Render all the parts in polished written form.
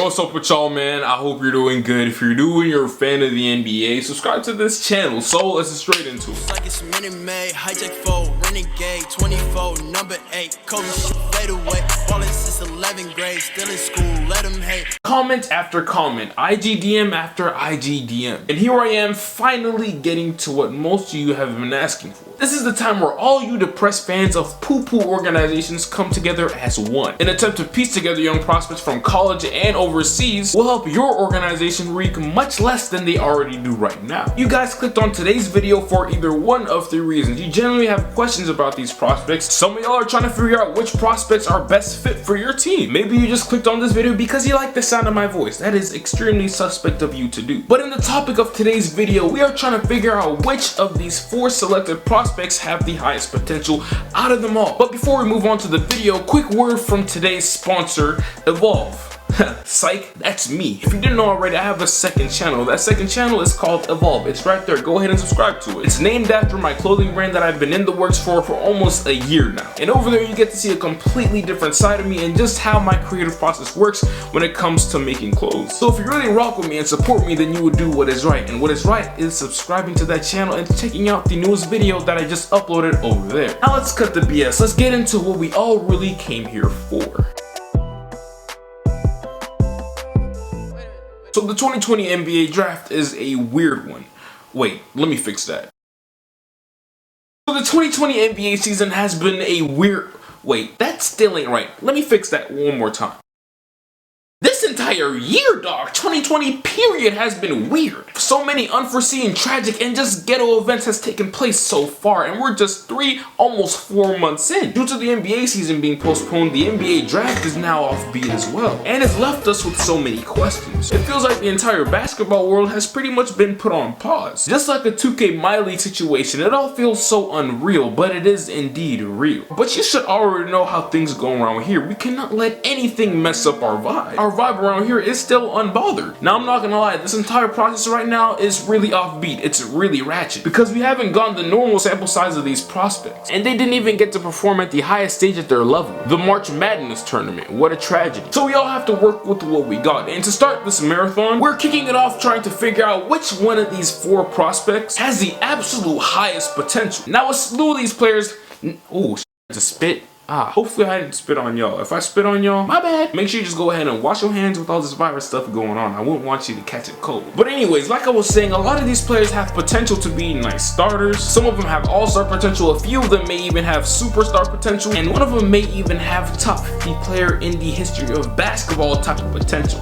Yo, what's up with y'all, man? I hope you're doing good. If you're new and you're a fan of the NBA, subscribe to this channel. So let's get straight into it. Like it's Minute Maid, hijack 4, renegade, 24, number 8, Kobe shit fade away, ballin' since 11th grade, still in school, let them hate. Comment after comment, IGDM after IGDM. And here I am finally getting to what most of you have been asking for. This is the time where all you depressed fans of poo-poo organizations come together as one. An attempt to piece together young prospects from college and overseas will help your organization reek much less than they already do right now. You guys clicked on today's video for either one of three reasons. You generally have questions about these prospects. Some of y'all are trying to figure out which prospects are best fit for your team. Maybe you just clicked on this video because you like the sound of my voice. That is extremely suspect of you to do. But in the topic of today's video, we are trying to figure out which of these 4 selected prospects have the highest potential out of them all. But before we move on to the video, quick word from today's sponsor, Evolve. Psych, that's me. If you didn't know already, I have a second channel. That second channel is called Evolve. It's right there. Go ahead and subscribe to it. It's named after my clothing brand that I've been in the works for almost a year now. And over there you get to see a completely different side of me and just how my creative process works when it comes to making clothes. So if you really rock with me and support me, then you would do what is right. And what is right is subscribing to that channel and checking out the newest video that I just uploaded over there. Now let's cut the BS. Let's get into what we all really came here for. So the 2020 NBA draft is a weird one. Wait, let me fix that. So the 2020 NBA season has been a weird... Wait, that still ain't right. Let me fix that one more time. This entire year, dog, 2020 period, has been weird. So many unforeseen, tragic, and just ghetto events has taken place so far, and we're just 3, almost 4 months in. Due to the NBA season being postponed, the NBA draft is now offbeat as well, and it's left us with so many questions. It feels like the entire basketball world has pretty much been put on pause. Just like a 2K Miley situation, it all feels so unreal, but it is indeed real. But you should already know how things go around here. We cannot let anything mess up our vibe. Our vibe around here is still unbothered. Now I'm not gonna lie, this entire process right now is really offbeat. It's really ratchet because we haven't gotten the normal sample size of these prospects, and they didn't even get to perform at the highest stage at their level, the March Madness tournament. What a tragedy. So we all have to work with what we got, and to start this marathon, we're kicking it off trying to figure out which one of these 4 prospects has the absolute highest potential. Now a slew of these players, oh, to spit. Hopefully I didn't spit on y'all. If I spit on y'all, my bad. Make sure you just go ahead and wash your hands with all this virus stuff going on. I wouldn't want you to catch it cold. But anyways, like I was saying, a lot of these players have potential to be nice starters. Some of them have all-star potential. A few of them may even have superstar potential. And one of them may even have top 50 player in the history of basketball type of potential.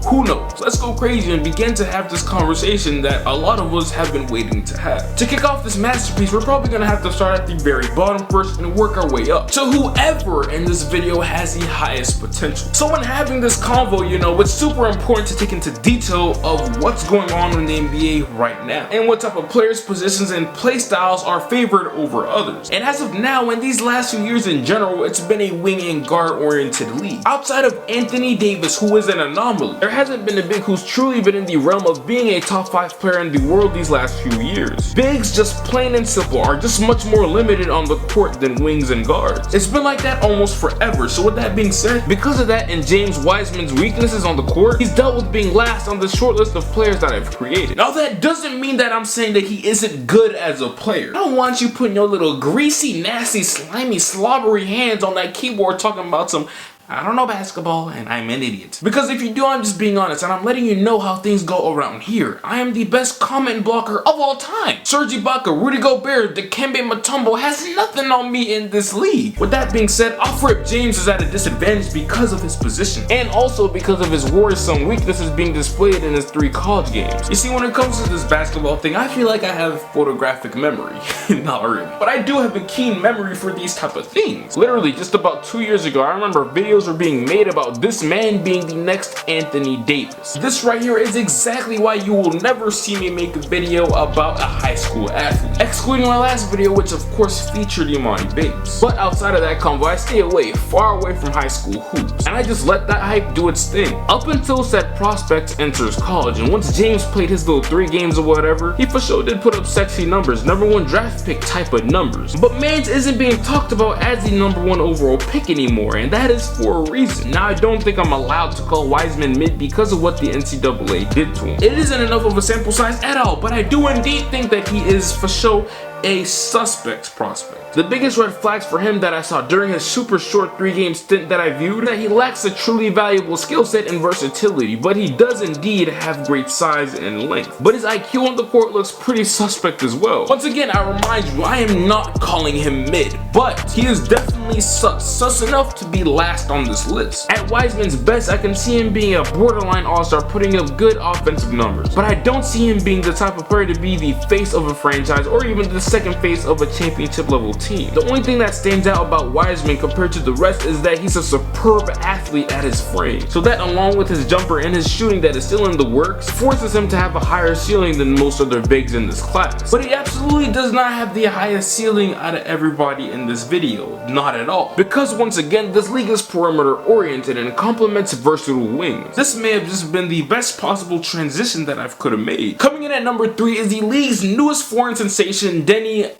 Who knows? Let's go crazy and begin to have this conversation that a lot of us have been waiting to have. To kick off this masterpiece, we're probably gonna have to start at the very bottom first and work our way up to whoever in this video has the highest potential. So when having this convo, you know, it's super important to take into detail of what's going on in the NBA right now and what type of players, positions, and play styles are favored over others. And as of now, in these last few years in general, it's been a wing and guard oriented league. Outside of Anthony Davis, who is an anomaly, there hasn't been a big who's truly been in the realm of being a top 5 player in the world these last few years. Bigs, just plain and simple, are just much more limited on the court than wings and guards. It's been like that almost forever. So with that being said, because of that and James Wiseman's weaknesses on the court, he's dealt with being last on the short list of players that I've created. Now that doesn't mean that I'm saying that he isn't good as a player. I don't want you putting your little greasy, nasty, slimy, slobbery hands on that keyboard talking about some I don't know basketball and I'm an idiot. Because if you do, I'm just being honest and I'm letting you know how things go around here. I am the best comment blocker of all time. Serge Ibaka, Rudy Gobert, Dikembe Mutombo has nothing on me in this league. With that being said, Alfred James is at a disadvantage because of his position and also because of his worrisome weaknesses being displayed in his 3 college games. You see, when it comes to this basketball thing, I feel like I have photographic memory. Not really. But I do have a keen memory for these type of things. Literally, just about 2 years ago, I remember videos were being made about this man being the next Anthony Davis. This right here is exactly why you will never see me make a video about a high school athlete, excluding my last video, which of course featured Imani Bates. But outside of that convo, I stay far away from high school hoops, and I just let that hype do its thing up until said prospect enters college. And once James played his little 3 games or whatever, he for sure did put up sexy numbers, #1 draft pick type of numbers. But Mans isn't being talked about as the #1 overall pick anymore, and that is for for a reason. Now I don't think I'm allowed to call Wiseman mid because of what the NCAA did to him. It isn't enough of a sample size at all, but I do indeed think that he is for sure a suspect prospect. The biggest red flags for him that I saw during his super short 3-game stint that I viewed, that he lacks a truly valuable skill set and versatility, but he does indeed have great size and length. But his IQ on the court looks pretty suspect as well. Once again, I remind you, I am not calling him mid, but he is definitely sus enough to be last on this list. At Wiseman's best, I can see him being a borderline all-star, putting up good offensive numbers, but I don't see him being the type of player to be the face of a franchise or even the second face of a championship level team. The only thing that stands out about Wiseman compared to the rest is that he's a superb athlete at his frame. So that, along with his jumper and his shooting that is still in the works, forces him to have a higher ceiling than most other bigs in this class. But he absolutely does not have the highest ceiling out of everybody in this video. Not at all. Because once again, this league is perimeter oriented and complements versatile wings. This may have just been the best possible transition that I could have made. Coming in at number 3 is the league's newest foreign sensation, Deni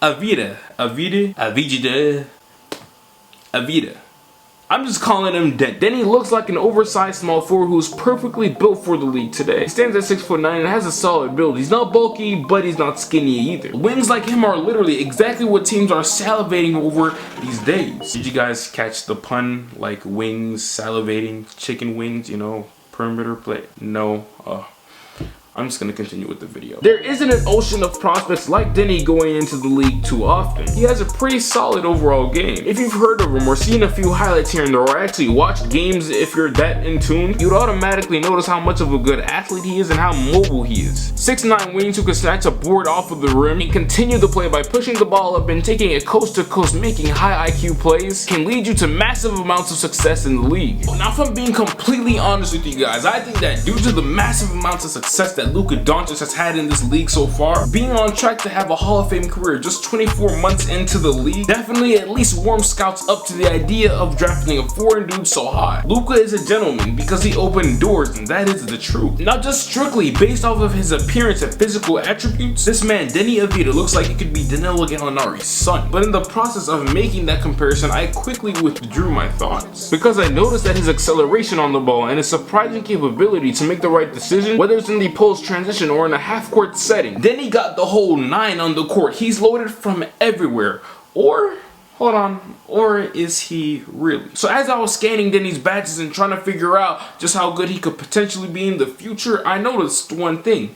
Avdija. I'm just calling him Denny. Looks like an oversized small forward who's perfectly built for the league today. He stands at 6'9" and has a solid build. He's not bulky, but he's not skinny either. Wings like him are literally exactly what teams are salivating over these days. Did you guys catch the pun? Like wings, salivating, chicken wings, you know, perimeter play? No. I'm just gonna continue with the video. There isn't an ocean of prospects like Denny going into the league too often. He has a pretty solid overall game. If you've heard of him or seen a few highlights here and there, or actually watched games if you're that in tune, you'd automatically notice how much of a good athlete he is and how mobile he is. 6'9" wings who can snatch a board off of the rim and continue the play by pushing the ball up and taking it coast to coast, making high IQ plays, can lead you to massive amounts of success in the league. Now, if I'm being completely honest with you guys, I think that due to the massive amounts of success that Luka Doncic has had in this league so far, being on track to have a Hall of Fame career just 24 months into the league definitely at least warms scouts up to the idea of drafting a foreign dude so high. Luka is a gentleman because he opened doors, and that is the truth. Not just strictly based off of his appearance and physical attributes, this man Deni Avdija looks like he could be Danilo Gallinari's son. But in the process of making that comparison, I quickly withdrew my thoughts because I noticed that his acceleration on the ball and his surprising capability to make the right decision, whether it's in the post transition or in a half-court setting, then he got the whole 9 on the court. He's loaded from everywhere. Or, hold on, or is he really? So as I was scanning Denny's badges and trying to figure out just how good he could potentially be in the future, I noticed one thing.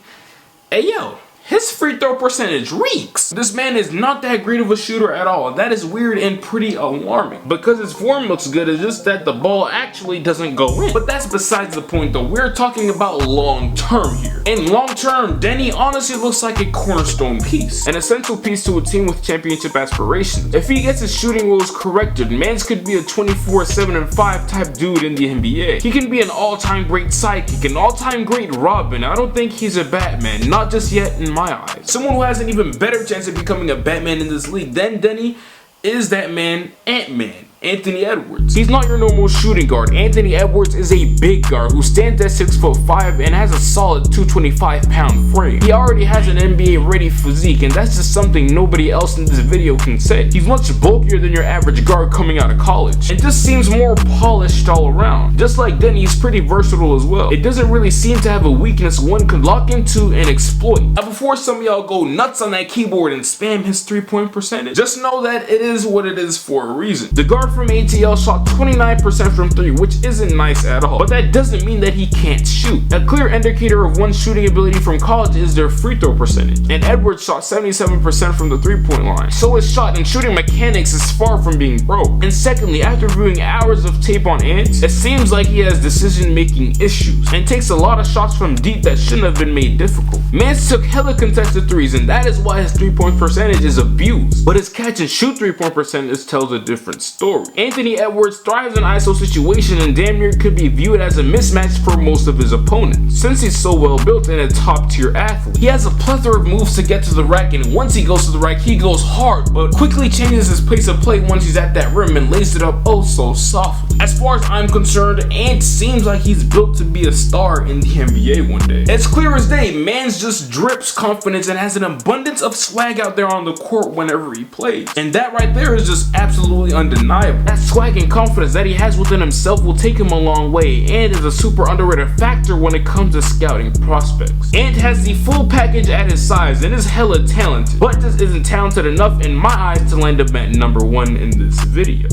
Hey yo, his free throw percentage reeks. This man is not that great of a shooter at all. That is weird and pretty alarming. Because his form looks good, it's just that the ball actually doesn't go in. But that's besides the point though. We're talking about long term here. In long term, Denny honestly looks like a cornerstone piece. An essential piece to a team with championship aspirations. If he gets his shooting rules corrected, Mans could be a 24, 7, and 5 type dude in the NBA. He can be an all-time great sidekick, an all-time great Robin. I don't think he's a Batman. Not just yet in my eyes. Someone who has an even better chance of becoming a Batman in this league than Denny is that man, Ant-Man, Anthony Edwards. He's not your normal shooting guard. Anthony Edwards is a big guard who stands at 6'5" and has a solid 225-pound frame. He already has an NBA-ready physique, and that's just something nobody else in this video can say. He's much bulkier than your average guard coming out of college, and just seems more polished all around. Just like Denny, he's pretty versatile as well. It doesn't really seem to have a weakness one could lock into and exploit. Now, before some of y'all go nuts on that keyboard and spam his 3-point percentage, just know that it is what it is for a reason. The guard from ATL shot 29% from 3, which isn't nice at all, but that doesn't mean that he can't shoot. A clear indicator of one's shooting ability from college is their free throw percentage, and Edwards shot 77% from the 3-point line, so his shot and shooting mechanics is far from being broke. And secondly, after viewing hours of tape on Ants, it seems like he has decision-making issues, and takes a lot of shots from deep that shouldn't have been made difficult. Mans took hella contested threes, and that is why his 3-point percentage is abused, but his catch and shoot 3-point percentage tells a different story. Anthony Edwards thrives in ISO situation and damn near could be viewed as a mismatch for most of his opponents, since he's so well built and a top tier athlete. He has a plethora of moves to get to the rack, and once he goes to the rack, he goes hard, but quickly changes his pace of play once he's at that rim and lays it up oh so softly. As far as I'm concerned, Ant seems like he's built to be a star in the NBA one day. It's clear as day, Mans just drips confidence and has an abundance of swag out there on the court whenever he plays, and that right there is just absolutely undeniable. describe, that swag and confidence that he has within himself will take him a long way, and is a super underrated factor when it comes to scouting prospects. And has the full package at his size and is hella talented, but just isn't talented enough in my eyes to land up at number 1 in this video.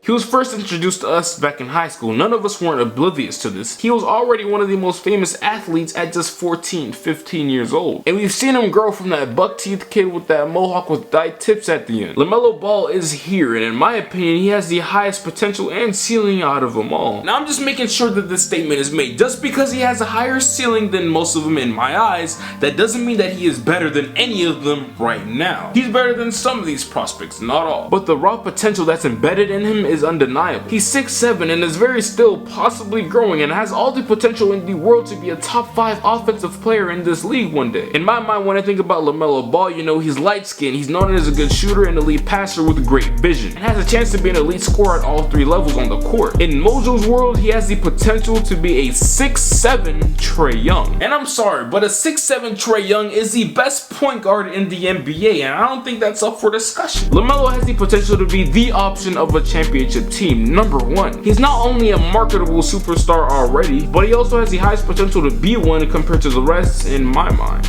He was first introduced to us back in high school. None of us weren't oblivious to this. He was already one of the most famous athletes at just 14, 15 years old. And we've seen him grow from that buck teeth kid with that mohawk with dyed tips at the end. LaMelo Ball is here, and in my opinion, he has the highest potential and ceiling out of them all. Now I'm just making sure that this statement is made. Just because he has a higher ceiling than most of them in my eyes, that doesn't mean that he is better than any of them right now. He's better than some of these prospects, not all. But the raw potential that's embedded in him is undeniable. He's 6'7" and is very still possibly growing and has all the potential in the world to be a top 5 offensive player in this league one day. In my mind, when I think about LaMelo Ball, you know, he's light skinned, he's known as a good shooter and elite passer with great vision, and has a chance to be an elite scorer at all 3 levels on the court. In Mojo's world, he has the potential to be a 6'7" Trae Young. And I'm sorry, but a 6'7" Trae Young is the best point guard in the NBA, and I don't think that's up for discussion. LaMelo has the potential to be the option of a championship team. Number 1. He's not only a marketable superstar already, but he also has the highest potential to be one compared to the rest in my mind.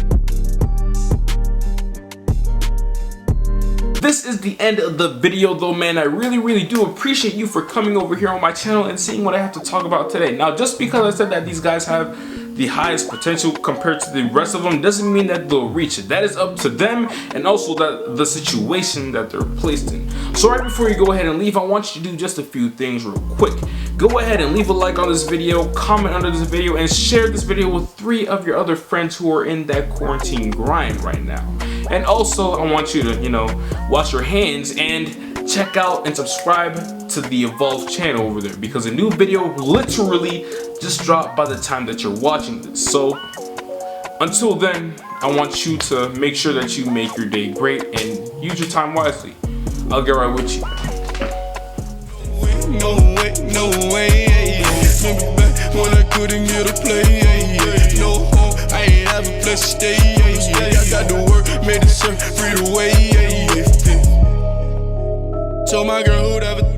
This is the end of the video though, man. I really do appreciate you for coming over here on my channel and seeing what I have to talk about today. Now, just because I said that these guys have the highest potential compared to the rest of them doesn't mean that they'll reach it. That is up to them, and also that the situation that they're placed in. So right before you go ahead and leave, I want you to do just a few things real quick. Go ahead and leave a like on this video, comment under this video, and share this video with 3 of your other friends who are in that quarantine grind right now. And also, I want you to, you know, wash your hands and check out and subscribe to the Evolve channel over there, because a new video literally just dropped by the time that you're watching this. So until then, I want you to make sure that you make your day great and use your time wisely. I'll get right with you. No way, remember back when I couldn't get a play, no home, I ain't have a place to stay, I got to work, made it free the way, told my girl who'd ever